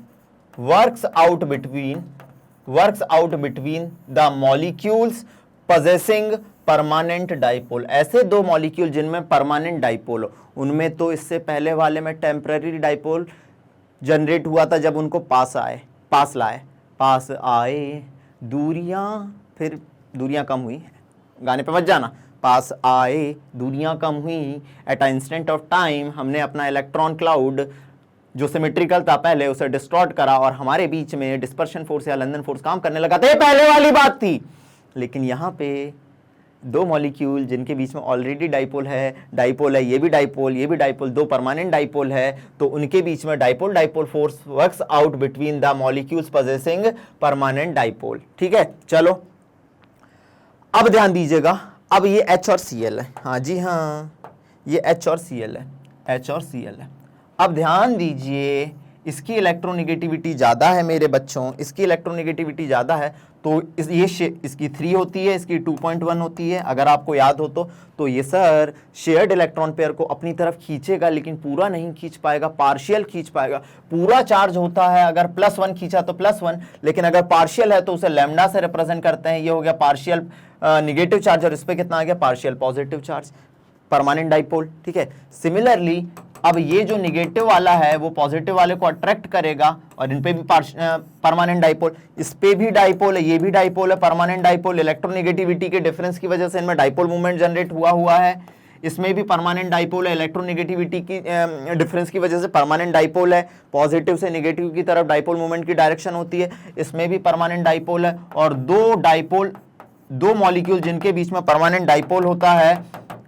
the molecules possessing permanent dipole, ऐसे दो मॉलिक्यूल जिनमें परमानेंट डाइपोल हो, उनमें तो इससे पहले वाले में टेम्पररी डाइपोल जनरेट हुआ था जब उनको पास आए दूरियां, फिर दूरियां कम हुई, गाने पे मत जाना, पास आए दूरियां कम हुई, eight a instant of time हमने अपना इलेक्ट्रॉन क्लाउड जो सिमेट्रिकल था पहले उसे डिस्टॉर्ट करा और हमारे बीच में डिस्पर्शन फोर्स या लंदन फोर्स काम करने लगा था। ये पहले वाली बात थी। लेकिन यहां पे दो मॉलिक्यूल जिनके बीच में ऑलरेडी डाइपोल है, ये भी डाइपोल, दो परमानेंट डाइपोल है, तो उनके बीच में dipole force works out between the molecules possessing permanent dipole. ठीक है, चलो अब ध्यान दीजिएगा, अब ये H और Cl है, हाँ जी हाँ, ये H और Cl है, अब ध्यान दीजिए इसकी इलेक्ट्रोनेगेटिविटी ज़्यादा है मेरे बच्चों, इसकी इलेक्ट्रोनेगेटिविटी ज़्यादा है, तो इसकी 3 होती है, इसकी 2.1 होती है। अगर आपको याद हो तो ये सर शेयर्ड इलेक्ट्रॉन पेयर को अपनी तरफ खींचेगा लेकिन पूरा नहीं खींच पाएगा, पार्शियल खींच पाएगा। पूरा चार्ज होता है अगर +1 खींचा तो +1, लेकिन अगर पार्शियल है तो उसे लैम्डा से रिप्रेजेंट करते हैं। ये हो गया पार्शियल निगेटिव चार्ज और इस पे कितना आ गया, partial positive charge, permanent dipole. ठीक है, सिमिलरली अब ये जो निगेटिव वाला है वो पॉजिटिव वाले को अट्रैक्ट करेगा और इन पे भी परमानेंट डाइपोल, इस पे भी डाइपोल है, ये भी डाइपोल है, परमानेंट डाइपोल। इलेक्ट्रोनेगेटिविटी के डिफरेंस की वजह से इनमें डाइपोल मूवमेंट जनरेट हुआ है। इसमें भी परमानेंट डाइपोल है, इलेक्ट्रोनेगेटिविटी की डिफरेंस की वजह से परमानेंट डाइपोल है, पॉजिटिव से नेगेटिव की तरफ डाइपोल मूवमेंट की डायरेक्शन होती है। इसमें भी परमानेंट डाइपोल है और दो मॉलिक्यूल जिनके बीच में परमानेंट डाइपोल होता है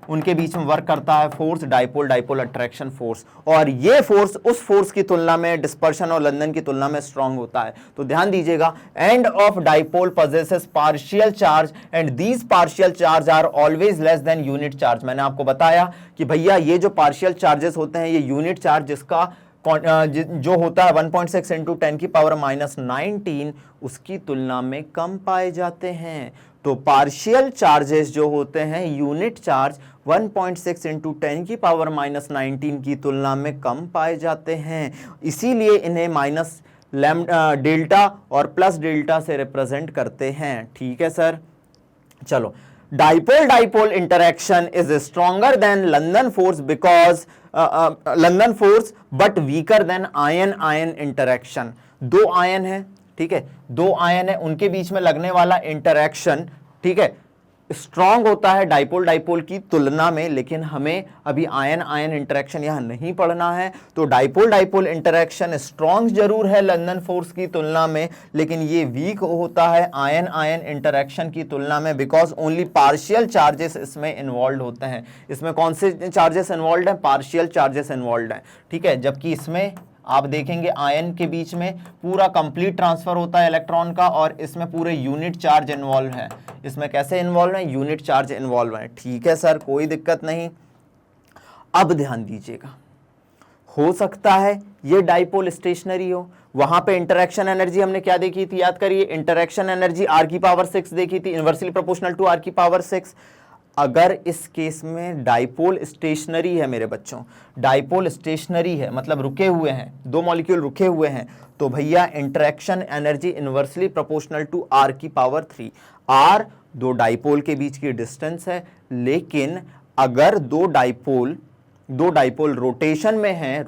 उनके बीच में वर्क करता है फोर्स डाइपोल अट्रैक्शन फोर्स, और ये फोर्स उस फोर्स की तुलना में डिस्पर्शन और लंदन की तुलना में स्ट्रांग होता है। तो ध्यान दीजिएगा, end of dipole possesses partial charge and these partial charge are always less than unit charge. मैंने आपको बताया कि भैया ये जो पार्शियल चार्जेस होते हैं ये यूनिट चार्ज जिसका जो होता है 1.6 इंटू 10 की पावर -19 उसकी तुलना में कम पाए जाते हैं। तो पार्शियल चार्जेस जो होते हैं यूनिट चार्ज 1.6 इंटू 10 की पावर -19 की तुलना में कम पाए जाते हैं, इसीलिए इन्हें माइनस डेल्टा और प्लस डेल्टा से रिप्रेजेंट करते हैं। ठीक है सर, चलो, dipole interaction is stronger than London force but weaker then ion interaction. दो आयन है, ठीक है, दो आयन है, उनके बीच में लगने वाला इंटरेक्शन, ठीक है, स्ट्रॉन्ग होता है डाइपोल की तुलना में, लेकिन हमें अभी आयन इंटरेक्शन यहां नहीं पढ़ना है। तो डाइपोल इंटरेक्शन स्ट्रॉन्ग जरूर है लंदन फोर्स की तुलना में, लेकिन ये वीक होता है आयन इंटरेक्शन की तुलना में, बिकॉज ओनली पार्शियल चार्जेस इसमें इन्वॉल्व होते हैं। इसमें कौन से चार्जेस इन्वॉल्व हैं, पार्शियल चार्जेस इन्वॉल्व हैं। ठीक है, जबकि इसमें आप देखेंगे आयन के बीच में पूरा कंप्लीट ट्रांसफर होता है इलेक्ट्रॉन का, और इसमें पूरे यूनिट चार्ज इन्वॉल्व है। इसमें कैसे इन्वॉल्व है, यूनिट चार्ज इन्वॉल्व है। ठीक है सर, कोई दिक्कत नहीं। अब ध्यान दीजिएगा, हो सकता है ये डाइपोल स्टेशनरी हो, वहां पे इंटरेक्शन एनर्जी हमने क्या देखी थी, याद करिए, इंटरेक्शन एनर्जी r⁶ देखी थी, इनवर्सली प्रोपोर्शनल टू r⁶। अगर इस केस में डाइपोल स्टेशनरी है मेरे बच्चों, डाइपोल स्टेशनरी है मतलब रुके हुए हैं, दो मॉलिक्यूल रुके हुए हैं, तो भैया interaction energy inversely proportional to r⁵। r दो डाइपोल के बीच की डिस्टेंस है, लेकिन अगर दो डाइपोल रोटेशन में है,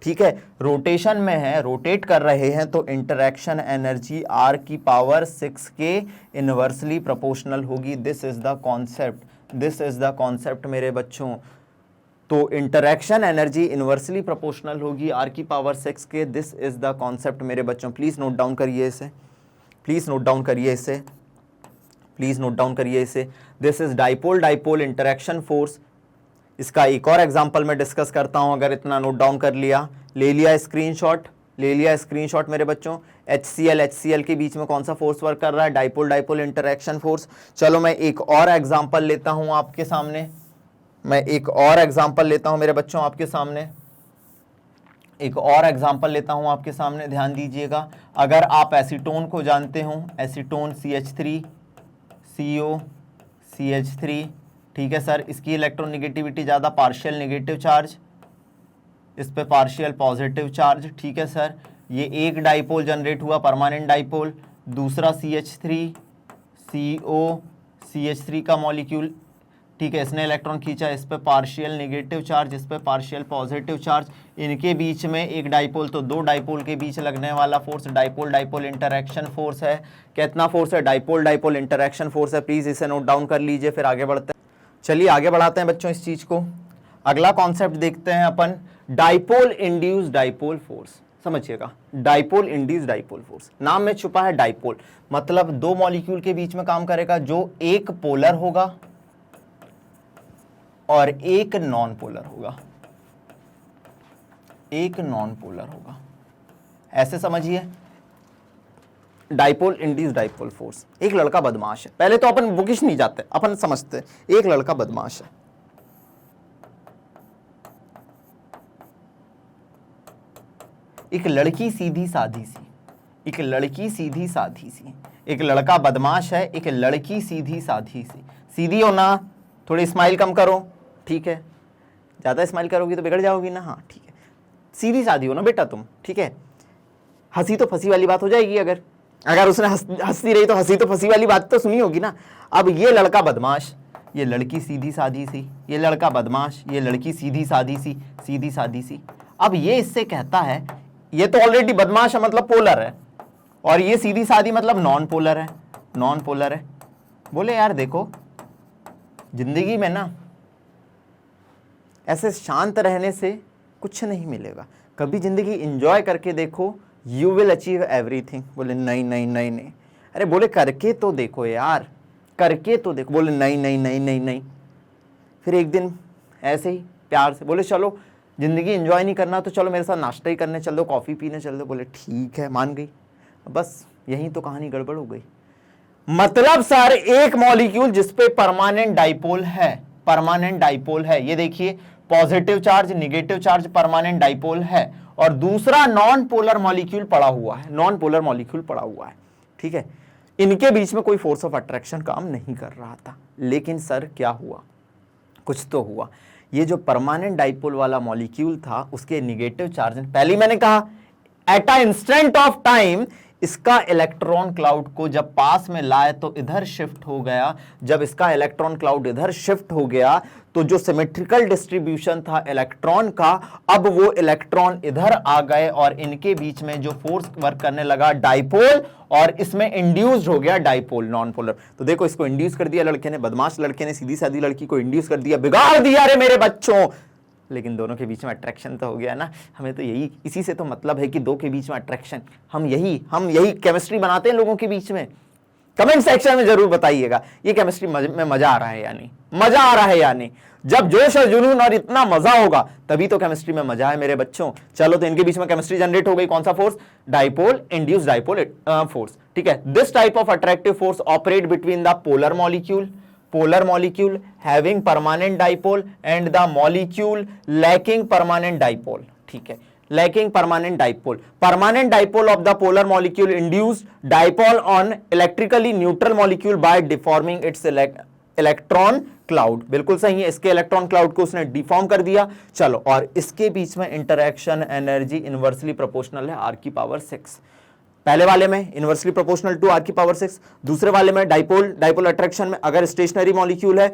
ठीक है, रोटेशन में है, रोटेट कर रहे हैं, तो इंटरेक्शन एनर्जी r⁶ के इनवर्सली प्रोपोर्शनल होगी। दिस इज द कॉन्सेप्ट मेरे बच्चों। तो इंटरेक्शन एनर्जी इनवर्सली प्रोपोर्शनल होगी r⁶ के। दिस इज द कॉन्सेप्ट मेरे बच्चों, प्लीज नोट डाउन करिए इसे, this is dipole interaction force. इसका एक और एग्जांपल मैं डिस्कस करता हूं, अगर इतना नोट डाउन कर लिया, ले लिया स्क्रीनशॉट मेरे बच्चों। HCl के बीच में कौन सा फोर्स वर्क कर रहा है, डाइपोल इंटरेक्शन फोर्स। चलो मैं एक और एग्जांपल लेता हूं आपके सामने, मेरे बच्चों आपके सामने एक और एग्जांपल लेता हूं आपके सामने, ध्यान दीजिएगा। अगर आप एसीटोन को जानते हो, एसीटोन CH3CO CH3, ठीक है सर, इसकी इलेक्ट्रोनेगेटिविटी ज़्यादा, पार्शियल नेगेटिव चार्ज, इस पे पार्शियल पॉजिटिव चार्ज। ठीक है सर, ये एक डाइपोल जनरेट हुआ, परमानेंट डाइपोल, दूसरा CH3 COCH3 का मॉलिक्यूल, ठीक है, इसने इलेक्ट्रॉन खींचा, इस पे पार्शियल नेगेटिव चार्ज, इस पे पार्शियल पॉजिटिव चार्ज, इनके बीच में एक डाइपोल, तो दो डाइपोल के बीच लगने वाला force dipole dipole interaction force है। कितना फोर्स है? डाइपोल डाइपोल इंटरैक्शन फोर्स है। प्लीज इसे नोट डाउन कर लीजिए, फिर आगे बढ़ते हैं। चलिए आगे बढ़ाते हैं बच्चों इस चीज को। अगला कॉन्सेप्ट देखते हैं अपन, डाइपोल इंड्यूस डाइपोल फोर्स। समझिएगा, डाइपोल इंड्यूस डाइपोल फोर्स, नाम में छुपा है डाइपोल, मतलब दो मॉलिक्यूल के बीच में काम करेगा, जो एक पोलर होगा और एक नॉन पोलर होगा, एक नॉन पोलर होगा, ऐसे समझिए। Dipole induce dipole force. एक लड़का बदमाश है, पहले तो अपन बुकिश नहीं जाते, अपन समझते हैं। एक लड़का बदमाश है, एक लड़की सीधी साधी सी, एक लड़की सीधी साधी सी, एक लड़का बदमाश है, एक लड़की सीधी साधी सी। सीधी होना, थोड़ी स्माइल कम करो, ठीक है, ज्यादा स्माइल करोगी तो बिगड़ जाओगी ना, हाँ ठीक है, सीधी साधी हो ना बेटा तुम, ठीक है। हंसी तो फंसी वाली बात हो जाएगी, अगर उसने हंसती रही तो हंसी तो फंसी वाली बात तो सुनी होगी ना। अब ये लड़का बदमाश, ये लड़की सीधी साधी सी, ये लड़का बदमाश, ये लड़की सीधी साधी सी, सीधी साधी सी। अब ये इससे कहता है, ये तो ऑलरेडी बदमाश है मतलब पोलर है, और ये सीधी साधी मतलब नॉन पोलर है, नॉन पोलर है। बोले यार देखो, जिंदगी में ना ऐसे शांत रहने से कुछ नहीं मिलेगा, कभी जिंदगी एंजॉय करके देखो, यू विल अचीव एवरीथिंग। बोले नहीं नहीं नहीं नहीं, अरे बोले करके तो देखो यार, करके तो देखो। बोले नहीं नहीं नहीं नहीं नहीं। फिर एक दिन ऐसे ही प्यार से बोले चलो, जिंदगी एंजॉय नहीं करना तो चलो मेरे साथ नाश्ता ही करने चल दो, कॉफ़ी पीने चल दो। बोले ठीक है, मान गई। बस यहीं तो कहानी गड़बड़ हो गई। मतलब सर एक मॉलिक्यूल जिसपे परमानेंट डाइपोल है, परमानेंट डाइपोल है, ये देखिए positive charge negative charge permanent dipole है, और दूसरा नॉन पोलर मॉलिक्यूल पड़ा हुआ है, नॉन पोलर मॉलिक्यूल पड़ा हुआ है, ठीक है। इनके बीच में कोई फोर्स ऑफ अट्रैक्शन काम नहीं कर रहा था, लेकिन सर क्या हुआ? कुछ तो हुआ। ये जो परमानेंट डाइपोल वाला मॉलिक्यूल था, उसके निगेटिव चार्ज, पहले ही मैंने कहा eight a instant of time इसका इलेक्ट्रॉन क्लाउड को जब पास में लाए तो इधर शिफ्ट हो गया। जब इसका इलेक्ट्रॉन क्लाउड इधर शिफ्ट हो गया तो जो सिमेट्रिकल डिस्ट्रीब्यूशन था इलेक्ट्रॉन का, अब वो इलेक्ट्रॉन इधर आ गए और इनके बीच में जो फोर्स वर्क करने लगा डाइपोल, और इसमें इंड्यूस्ड हो गया डाइपोल नॉन पोलर। तो देखो इसको इंड्यूस कर दिया लड़के ने, बदमाश लड़के ने सीधी सादी लड़की को इंड्यूस कर दिया, बिगाड़ दिया रे मेरे बच्चों। लेकिन दोनों के बीच में अट्रैक्शन तो हो गया ना। हमें तो यही, इसी से तो मतलब है कि दो के बीच में अट्रैक्शन, हम यही केमिस्ट्री बनाते हैं लोगों के बीच में। कमेंट सेक्शन में जरूर बताइएगा ये केमिस्ट्री में मजा आ रहा है या नहीं, मजा आ रहा है या नहीं। जब जोश और जुनून और इतना मजा होगा तभी तो केमिस्ट्री में मजा है मेरे बच्चों। चलो तो इनके बीच में केमिस्ट्री जनरेट हो गई, कौन सा force? Dipole induced dipole force, ठीक है। This type of attractive force operate between the polar molecule having permanent dipole and the molecule lacking permanent dipole, ठीक है, lacking permanent dipole. Permanent dipole of the polar molecule induced dipole on electrically neutral molecule by deforming its electron cloud. बिल्कुल सही है, इसके electron cloud को उसने deform कर दिया। चलो, और इसके बीच में इंटरैक्शन एनर्जी इनवर्सली प्रोपोर्शनल है r की पावर 6। पहले वाले में इनवर्सली प्रोपोर्शनल टू r की पावर 6, दूसरे वाले में डाइपोल अट्रैक्शन में अगर स्टेशनरी मॉलिक्यूल है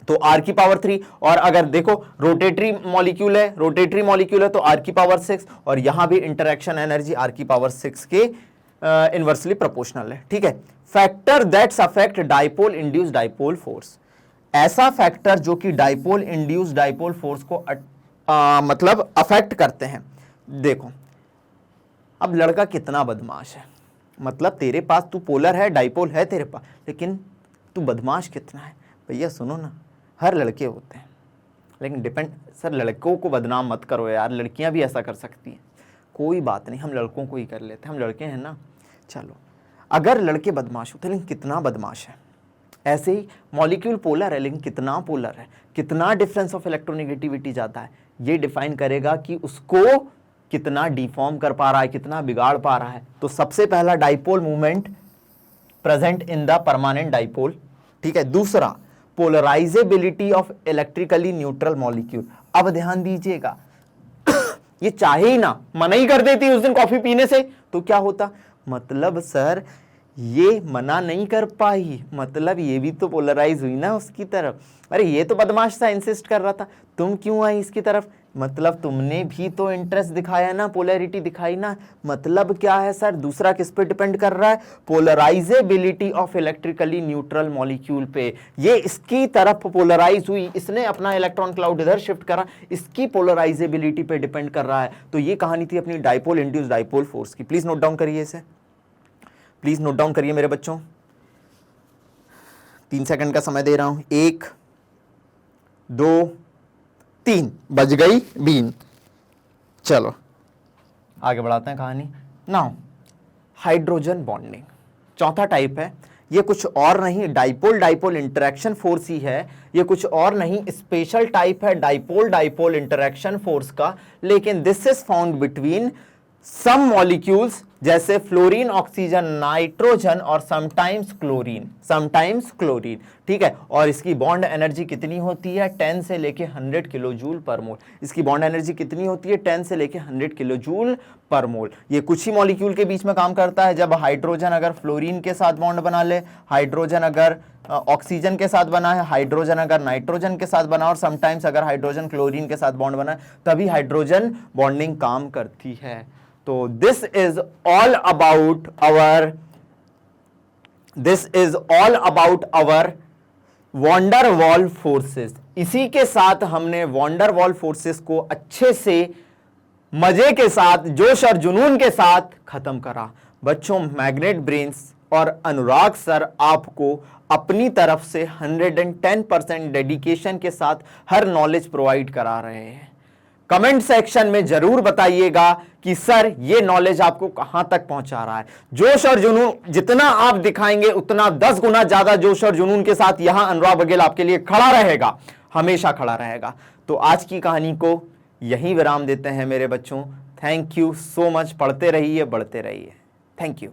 तो r की पावर 3, और अगर देखो रोटेटरी मॉलिक्यूल है तो r की पावर 6, और यहां भी इंटरैक्शन एनर्जी r की पावर 6 के इनवर्सली प्रोपोर्शनल है, ठीक है। Factor that's affect dipole induced dipole force, ऐसा फैक्टर जो कि डाइपोल इंड्यूस्ड डाइपोल फोर्स को मतलब अफेक्ट करते हैं। देखो अब लड़का कितना बदमाश है, मतलब तेरे पास तू पोलर है, डाइपोल है तेरे पास, लेकिन तू बदमाश कितना है। भैया सुनो ना, हर लड़के होते हैं, लेकिन डिपेंड, सर लड़कों को बदनाम मत करो यार, लड़कियां भी ऐसा कर सकती हैं, कोई बात नहीं, हम लड़कों को ही कर लेते हैं, हम लड़के हैं ना। चलो, अगर लड़के बदमाश होते, लेकिन कितना बदमाश है। ऐसे ही मॉलिक्यूल पोलर है, लेकिन कितना पोलर है, कितना डिफरेंस ऑफ इलेक्ट्रोनेगेटिविटी जाता है, ये डिफाइन करेगा कि उसको कितना डिफॉर्म कर पा रहा है, कितना बिगाड़ पा रहा है। तो सबसे पहला dipole movement present in the permanent dipole, ठीक है। दूसरा polarisability of electrically neutral molecule. अब ध्यान दीजिएगा, ये चाहे ही ना, मना ही कर देती उस दिन कॉफी पीने से, तो क्या होता? मतलब सर ये मना नहीं कर पाई, मतलब ये भी तो पोलराइज हुई ना उसकी तरफ। अरे ये तो बदमाश था, इंसिस्ट कर रहा था, तुम क्यों आई इसकी तरफ? मतलब तुमने भी तो इंटरेस्ट दिखाया ना, पोलैरिटी दिखाई ना। मतलब क्या है सर, दूसरा किस पे डिपेंड कर रहा है? Polarisability of electrically neutral molecule पे। ये इसकी तरफ पोलराइज हुई, इसने अपना इलेक्ट्रॉन क्लाउड इधर शिफ्ट करा, इसकी पोलराइजेबिलिटी पे डिपेंड कर रहा है। तो ये कहानी थी अपनी डाइपोल इंड्यूस्ड डाइपोल फोर्स की। प्लीज नोट डाउन करिए इसे, प्लीज नोट डाउन करिए मेरे बच्चों। 3 सेकंड का समय दे रहा हूं। 1 2 3 बज गई बीन। चलो आगे बढ़ाते हैं कहानी। नाउ हाइड्रोजन बॉन्डिंग चौथा टाइप है। ये कुछ और नहीं, डाइपोल डाइपोल इंटरेक्शन फोर्स ही है। ये कुछ और नहीं, स्पेशल टाइप है डाइपोल डाइपोल इंटरेक्शन फोर्स का। लेकिन this is found between some molecules जैसे फ्लोरीन, ऑक्सीजन, नाइट्रोजन और समटाइम्स क्लोरीन, ठीक है। और इसकी बॉन्ड एनर्जी कितनी होती है? 10 से लेके 100 किलो जूल पर मोल। इसकी बॉन्ड एनर्जी कितनी होती है? 10 से लेके 100 किलो जूल पर मोल। ये कुछ ही मॉलिक्यूल के बीच में काम करता है। जब हाइड्रोजन अगर फ्लोरीन के साथ बॉन्ड बना ले, हाइड्रोजन अगर ऑक्सीजन के साथ बना है, हाइड्रोजन अगर नाइट्रोजन के साथ बना, और समटाइम्स अगर हाइड्रोजन क्लोरीन के साथ बॉन्ड बना है, तभी हाइड्रोजन बॉन्डिंग काम करती है। तो this is all about our van der Waal forces. इसी के साथ हमने वॉन्डर वॉल फोर्सेस को अच्छे से, मजे के साथ, जोश और जुनून के साथ खत्म करा। बच्चों, मैग्नेट ब्रेन्स और अनुराग सर आपको अपनी तरफ से 110% डेडिकेशन के साथ हर नॉलेज प्रोवाइड करा रहे हैं। कमेंट सेक्शन में जरूर बताइएगा कि सर ये नॉलेज आपको कहां तक पहुंचा रहा है। जोश और जुनून जितना आप दिखाएंगे, उतना 10 गुना ज्यादा जोश और जुनून के साथ यहां अनुराग बघेल आपके लिए खड़ा रहेगा, हमेशा खड़ा रहेगा। तो आज की कहानी को यहीं विराम देते हैं मेरे बच्चों। Thank you so much. पढ़ते रहिए, बढ़ते रहिए। Thank you.